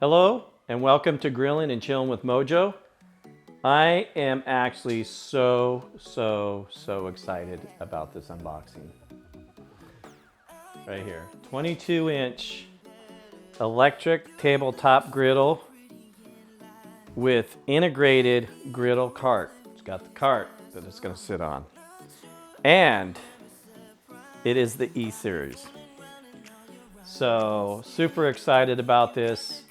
Hello and welcome to Grilling and Chilling with Mojo. I am actually so excited about this unboxing. Right here, 22-inch electric tabletop griddle with integrated griddle cart. It's got the cart that it's going to sit on. And it is the E series. So super excited about this.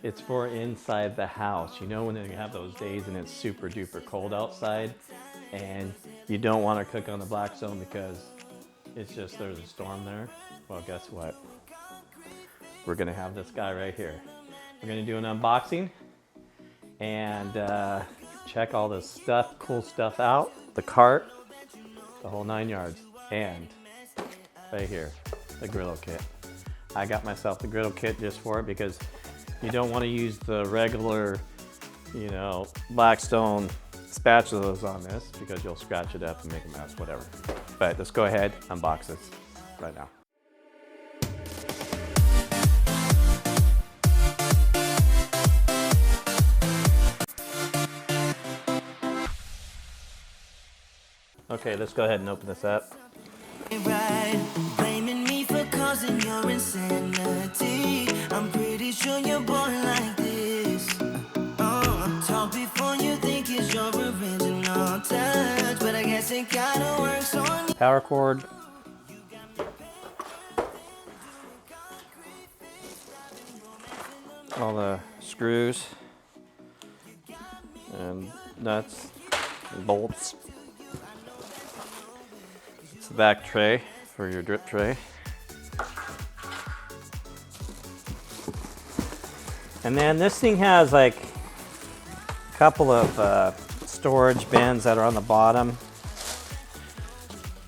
It's for inside the house. You know when you have those days and it's super duper cold outside and you don't want to cook on the Blackstone because it's just there's a storm there? Well, guess what? We're gonna have this guy right here. We're gonna do an unboxing and check all this stuff, cool stuff out. The cart, the whole 9 yards. And right here, the griddle kit. I got myself the griddle kit just for it because you don't want to use the regular, Blackstone spatulas on this because you'll scratch it up and make a mess, whatever. But let's go ahead, unbox this right now. Okay, let's go ahead and open this up. Blaming me for causing your insanity. I'm pretty sure you're born like this. Talk before you think it's your original touch, but I guess it kinda works on you. Power cord. All the screws and nuts and bolts. It's the back tray for your drip tray. And then this thing has like a couple of storage bins that are on the bottom.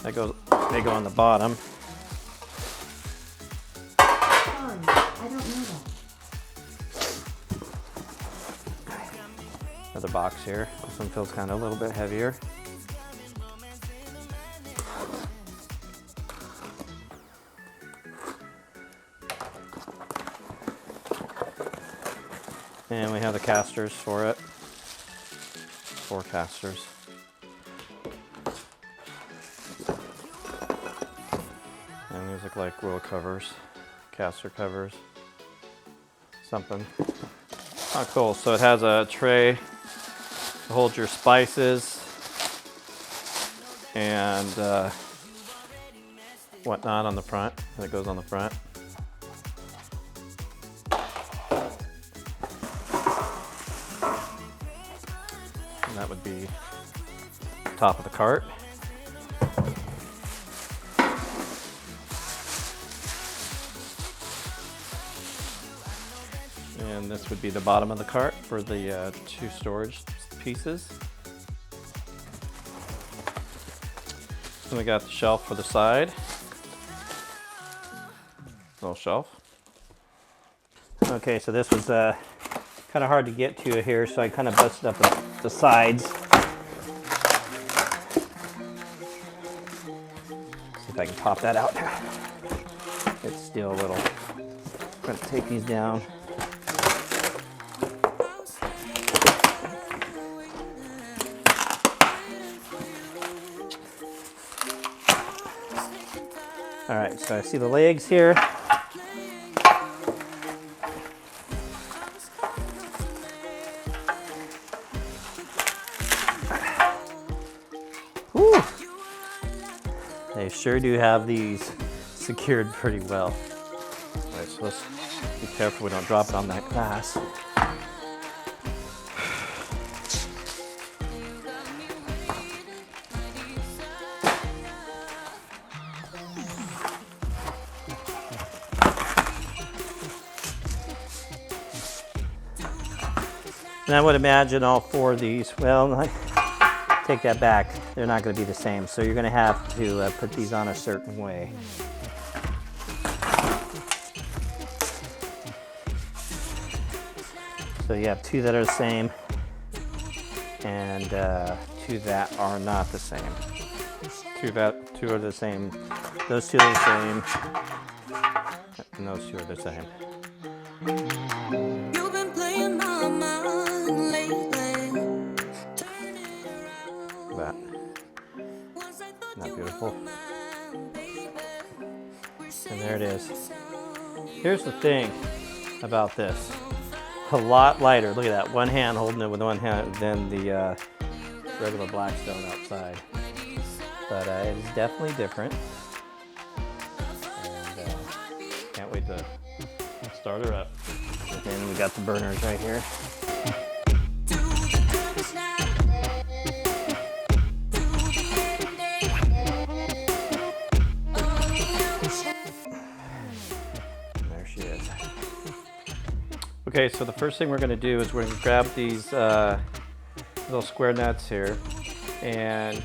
They go on the bottom. Sorry, I don't know that. Another box here. This one feels kind of a little bit heavier. And we have the casters for it. 4 casters. And these look like roll covers, caster covers, something. Oh, cool. So it has a tray to hold your spices and whatnot on the front. And it goes on the front. And that would be top of the cart. And this would be the bottom of the cart for the 2 storage pieces. And we got the shelf for the side. Little shelf. Okay, so this was kind of hard to get to here, so I kind of busted up the sides. See if I can pop that out. It's still a little. I'm going to take these down. All right, so I see the legs here. Whew. They sure do have these secured pretty well. All right, so let's be careful we don't drop it on that glass. And I would imagine all 4 of these, well, take that back. They're not going to be the same. So you're going to have to put these on a certain way. So you have 2 that are the same and 2 that are not the same. 2 are the same. Those 2 are the same. And those 2 are the same. beautiful. And there it is. Here's the thing about this. A lot lighter. Look at that. One hand holding it with one hand than the regular Blackstone outside. But it is definitely different. And can't wait to start her up. And we got the burners right here. Okay, so the first thing we're going to do is we're going to grab these little square nuts here, and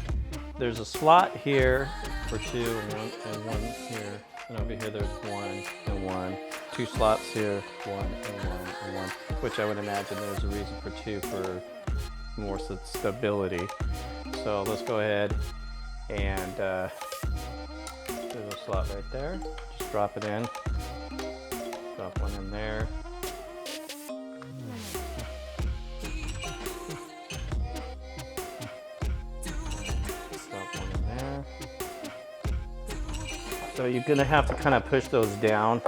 there's a slot here for 2 and one here, and over here there's 1 and 1. 2 slots here, 1 and 1, which I would imagine there's a reason for 2 for more stability. So let's go ahead and there's a slot right there. Just drop it in. Drop one in there. So you're going to have to kind of push those down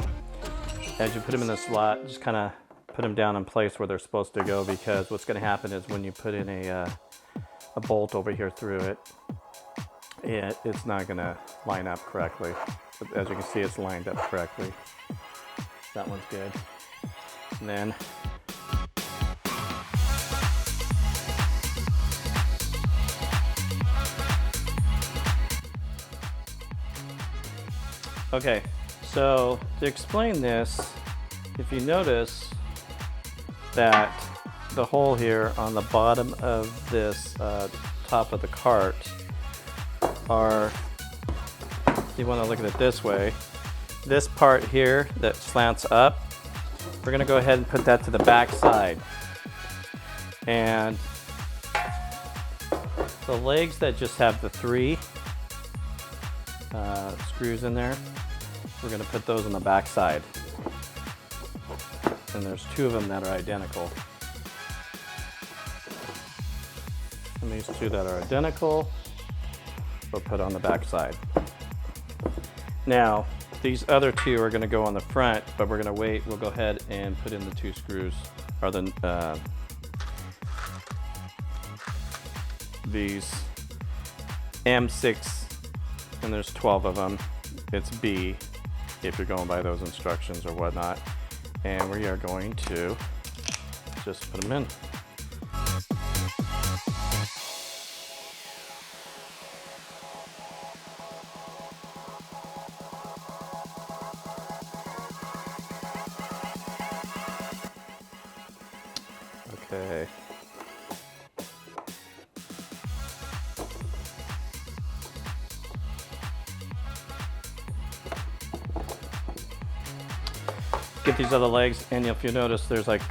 as you put them in the slot. Just kind of put them down in place where they're supposed to go, because what's going to happen is when you put in a bolt over here through it, it's not going to line up correctly. But as you can see, it's lined up correctly. That one's good. And then okay, so to explain this, if you notice that the hole here on the bottom of this top of the cart are, if you want to look at it this way, this part here that slants up, we're going to go ahead and put that to the back side. And the legs that just have the 3 screws in there, we're going to put those on the back side. And there's 2 of them that are identical. And these 2 that are identical, we'll put on the back side. Now, these other 2 are going to go on the front, but we're going to wait. We'll go ahead and put in the 2 screws, or these M6, and there's 12 of them. It's B, if you're going by those instructions or whatnot. And we are going to just put them in. Okay. Get these other legs, and if you notice, there's like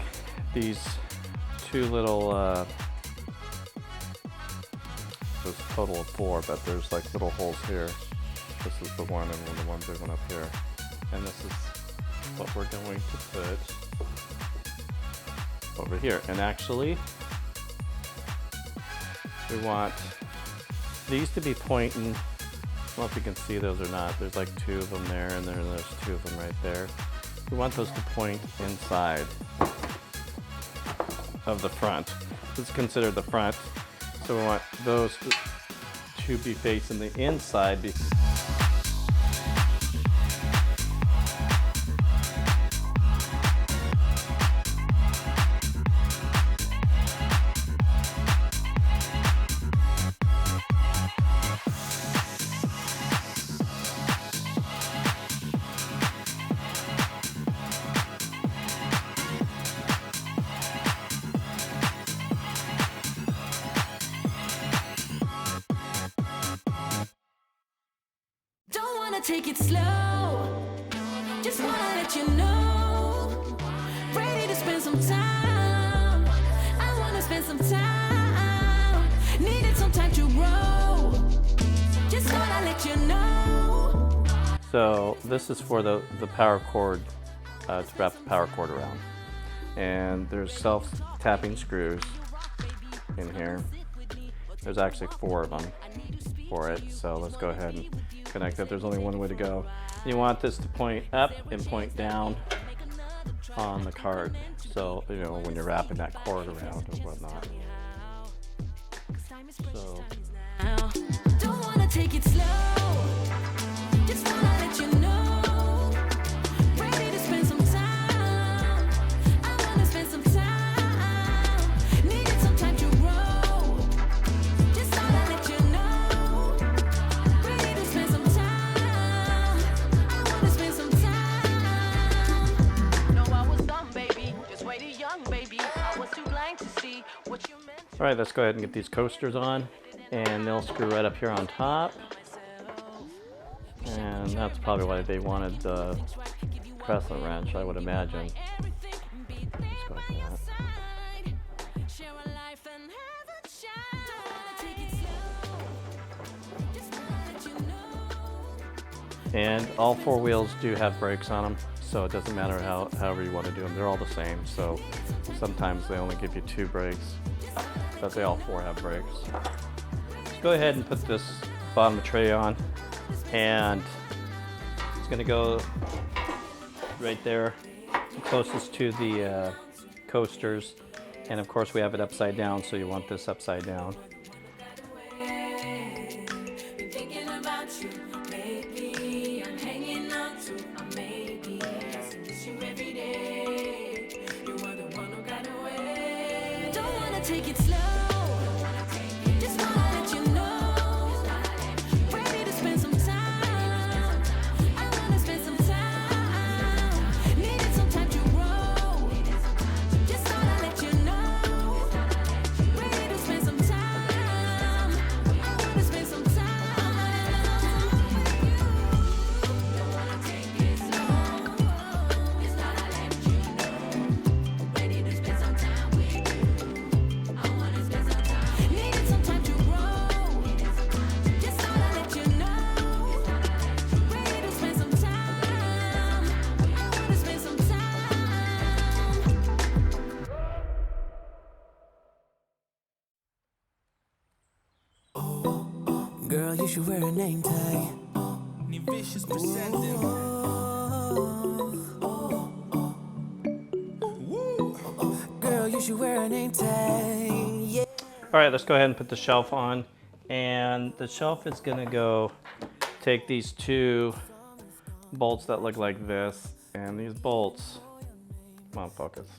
these 2 little, there's a total of 4, but there's like little holes here. This is the one, and then the one big one up here. And this is what we're going to put over here. And actually, we want these to be pointing. I don't know if you can see those or not. There's like 2 of them there, and there's 2 of them right there. We want those to point inside of the front. This is considered the front. So we want those to be facing the inside. Take it slow, just wanna let you know, ready to spend some time, I wanna spend some time, needed some time to grow, just wanna let you know. So this is for the power cord, to wrap the power cord around. And there's self-tapping screws in here. There's actually 4 of them for it, so let's go ahead and connect it. There's only one way to go. You want this to point up and point down on the cart, so you know when you're wrapping that cord around or whatnot. So Don't wanna take it slow. Just wanna let you know. Ready to spend some time. I wanna spend some time. Needed some time to grow. Just wanna let you know. Ready to spend some time. I wanna spend some time. No, I was dumb, baby. Just waited young, baby. I was too blind to see what you meant. all right, let's go ahead and get these coasters on, and they'll screw right up here on top. And that's probably why they wanted the crescent wrench, I would imagine. Let's go like that. And all 4 wheels do have brakes on them, so it doesn't matter however you want to do them. They're all the same, so sometimes they only give you 2 brakes, but they all 4 have brakes. Let's go ahead and put this bottom tray on, and it's going to go right there, closest to the coasters. And of course we have it upside down, so you want this upside down. Thinking about you, maybe I'm hanging on to a maybe. Miss you every day. You are the one who got away. Don't wanna take it slow. Just wanna let you know. Ready to spend some time. I wanna spend some time. Needed some time to grow. Just wanna let you know. Ready to spend some time. I wanna spend some time with you. Don't wanna take it slow. It's not I let you know. Ready to spend some time with you. I wanna spend some time. Needed some time to grow. Just wanna let you know. Ready to spend some time. I wanna spend some time. Girl, you should wear a name tag. Ni vicious presenting. Girl, you should wear a name tag. Yeah. All right, let's go ahead and put the shelf on. And the shelf is gonna go take these 2 bolts that look like this, and these bolts, come on, focus,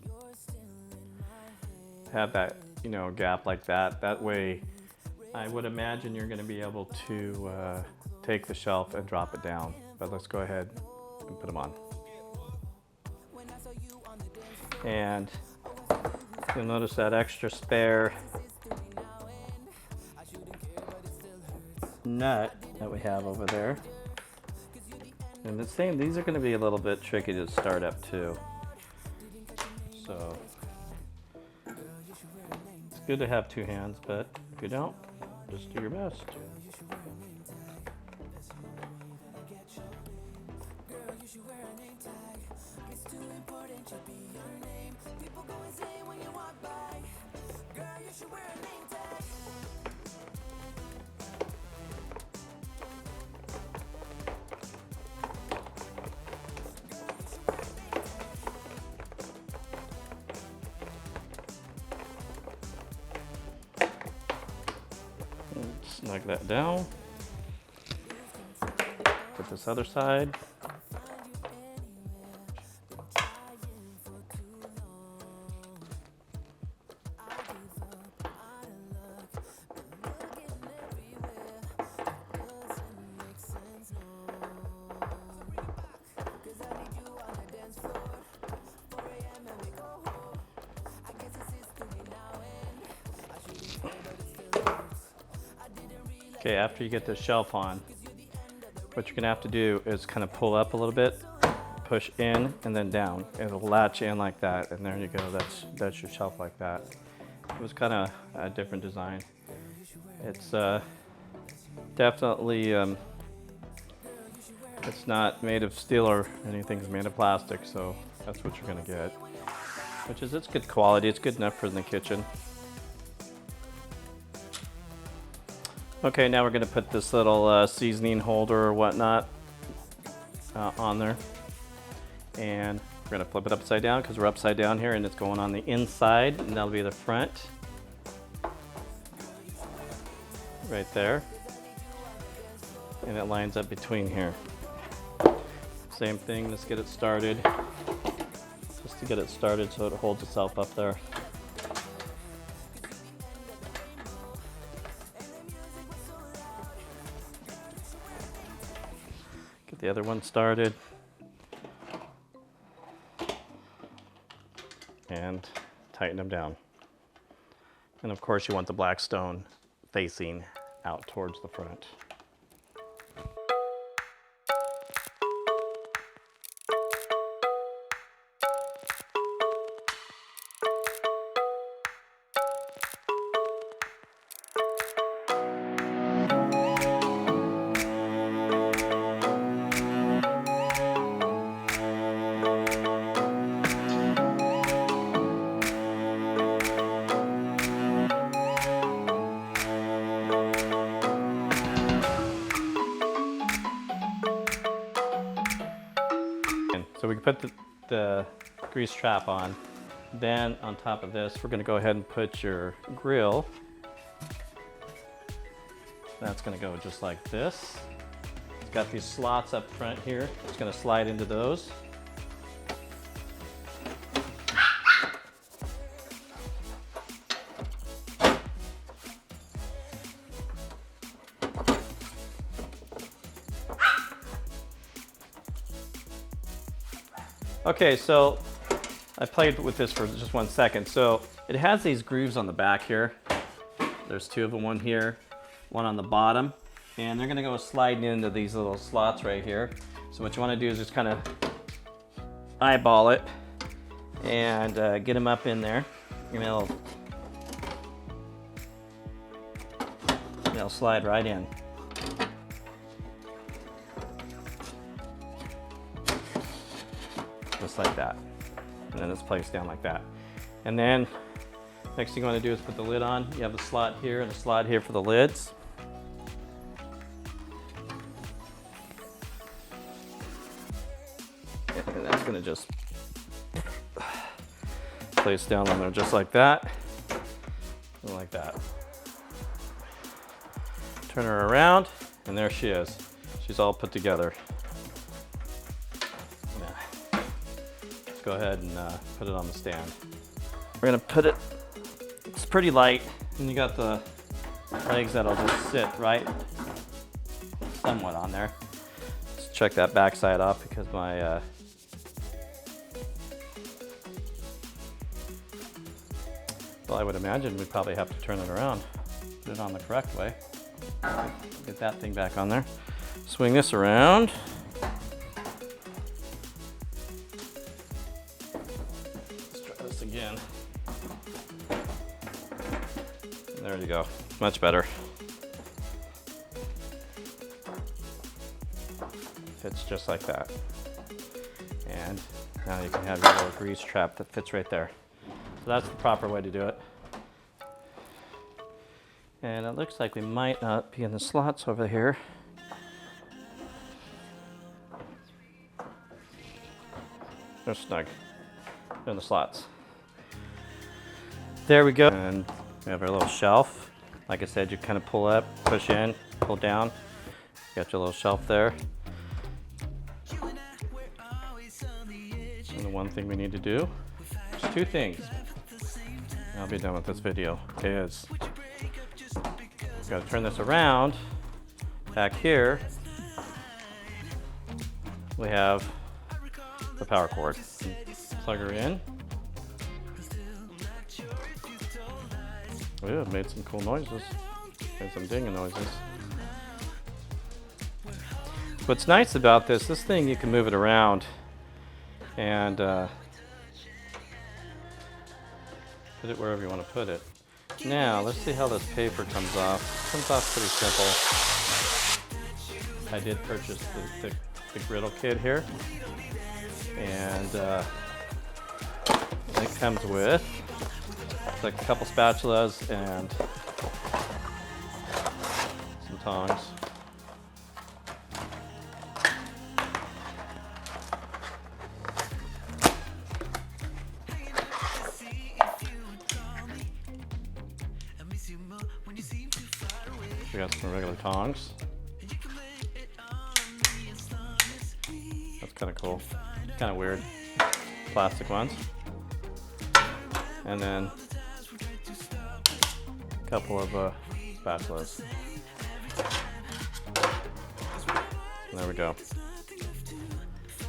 have that, you know, gap like that. That way, I would imagine you're gonna be able to take the shelf and drop it down. But let's go ahead and put them on. And you'll notice that extra spare nut that we have over there. And the same, these are going to be a little bit tricky to start up too. So it's good to have 2 hands, but if you don't, just do your best. Snug that down. Put this other side. Okay, after you get the shelf on, what you're gonna have to do is kind of pull up a little bit, push in and then down. It'll latch in like that, and there you go. That's your shelf like that. It was kind of a different design. It's definitely it's not made of steel or anything. It's made of plastic, so that's what you're gonna get. Which is, it's good quality. It's good enough for in the kitchen. Okay, now we're gonna put this little seasoning holder or whatnot on there. And we're gonna flip it upside down because we're upside down here and it's going on the inside, and that'll be the front. Right there. And it lines up between here. Same thing, let's get it started. Just to get it started so it holds itself up there. Get the other one started. And tighten them down. And of course you want the Blackstone facing out towards the front. So we can put the grease trap on. Then on top of this, we're gonna go ahead and put your grill. That's gonna go just like this. It's got these slots up front here. It's gonna slide into those. Okay, so I played with this for just 1 second. So it has these grooves on the back here. There's 2 of them, one here, one on the bottom. And they're gonna go sliding into these little slots right here. So what you wanna do is just kind of eyeball it and get them up in there. And they'll slide right in. Just like that. And then it's placed down like that. And then next thing you want to do is put the lid on. You have a slot here and a slot here for the lids. And that's going to just place down on there just like that. And like that. Turn her around and there she is. She's all put together. Go ahead and put it on the stand. We're gonna put it, it's pretty light, and you got the legs that'll just sit right somewhat on there. Let's check that back side off because my well, I would imagine we'd probably have to turn it around, put it on the correct way. Get that thing back on there. Swing this around. Again. There you go. Much better. Fits just like that. And now you can have your little grease trap that fits right there. So that's the proper way to do it. And it looks like we might not be in the slots over here. They're snug. They're in the slots. There we go. And we have our little shelf. Like I said, you kind of pull up, push in, pull down. Got your little shelf there. And the one thing we need to do, there's 2 things. And I'll be done with this video. Okay, is we've got to turn this around. Back here, we have the power cord. Plug her in. Oh, yeah, it made some cool noises. Made some dinging noises. What's nice about this thing, you can move it around and put it wherever you want to put it. Now, let's see how this paper comes off. It comes off pretty simple. I did purchase the Griddle kit here. And it comes with like a couple spatulas and tongs. We got some regular tongs. That's kind of cool. Kind of weird. Plastic ones. And then a couple of spatulas. And there we go.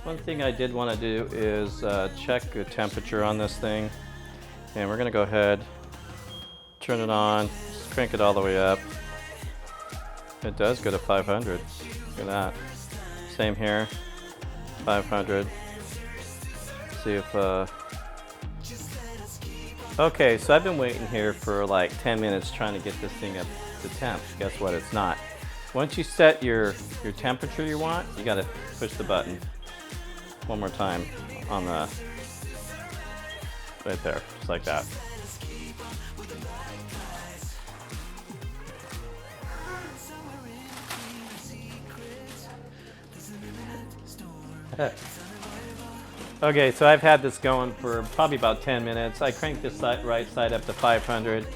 One thing I did want to do is check the temperature on this thing. And we're going to go ahead, turn it on, crank it all the way up. It does go to 500. Look at that. Same here, 500. See if, okay, so I've been waiting here for like 10 minutes trying to get this thing up to temp. Guess what, it's not. Once you set your temperature you want, you gotta push the button one more time on the, right there, just like that. Okay, so I've had this going for probably about 10 minutes. I cranked this right side up to 500.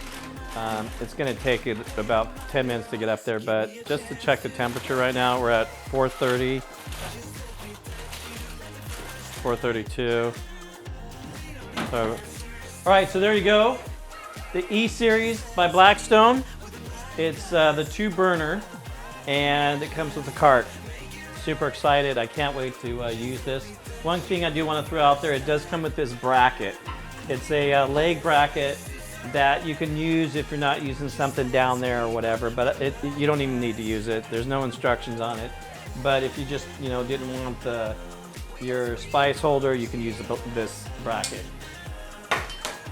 It's going to take it about 10 minutes to get up there, but just to check the temperature right now, we're at 430, 432. So, all right, so there you go. The E-Series by Blackstone. It's the 2-burner, and it comes with a cart. Super excited. I can't wait to use this. One thing I do want to throw out there, it does come with this bracket. It's a leg bracket that you can use if you're not using something down there or whatever, but you don't even need to use it. There's no instructions on it. But if you just, didn't want your spice holder, you can use this bracket.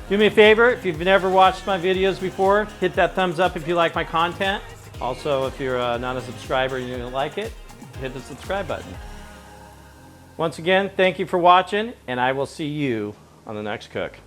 Do me a favor, if you've never watched my videos before, hit that thumbs up if you like my content. Also, if you're not a subscriber and you don't like it, hit the subscribe button. Once again, thank you for watching, and I will see you on the next cook.